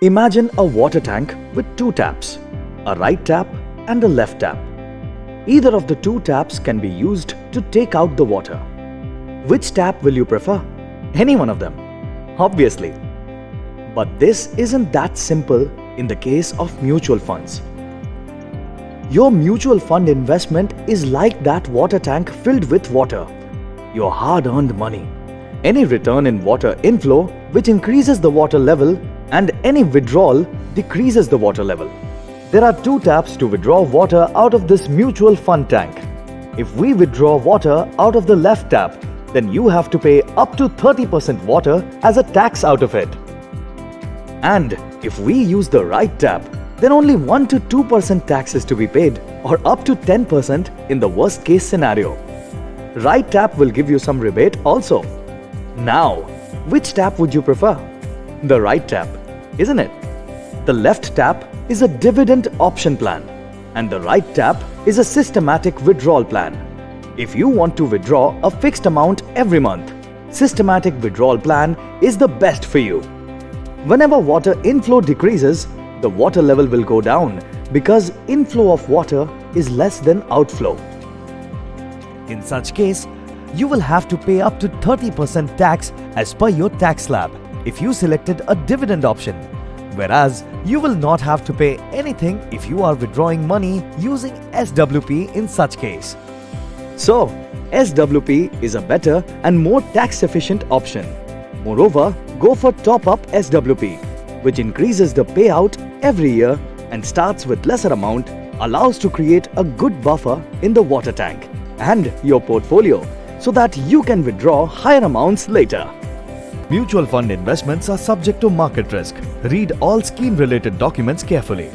Imagine a water tank with two taps, a right tap and a left tap. Either of the two taps can be used to take out the water. Which tap will you prefer? Any one of them, obviously. But this isn't that simple in the case of mutual funds. Your mutual fund investment is like that water tank filled with water, your hard-earned money. Any return in water inflow which increases the water level and any withdrawal decreases the water level. There are two taps to withdraw water out of this mutual fund tank. If we withdraw water out of the left tap, then you have to pay up to 30% water as a tax out of it. And if we use the right tap, then only 1 to 2% tax is to be paid, or up to 10% in the worst case scenario. Right tap will give you some rebate also. Now, which tap would you prefer? The right tap, isn't it? The left tap is a dividend option plan and the right tap is a systematic withdrawal plan. If you want to withdraw a fixed amount every month, systematic withdrawal plan is the best for you. Whenever water inflow decreases, the water level will go down because inflow of water is less than outflow. In such case, you will have to pay up to 30% tax as per your tax slab if you selected a dividend option, whereas you will not have to pay anything if you are withdrawing money using SWP in such case. So, SWP is a better and more tax-efficient option. Moreover, go for top-up SWP, which increases the payout every year and starts with lesser amount, allows to create a good buffer in the water tank and your portfolio so that you can withdraw higher amounts later. Mutual fund investments are subject to market risk. Read all scheme-related documents carefully.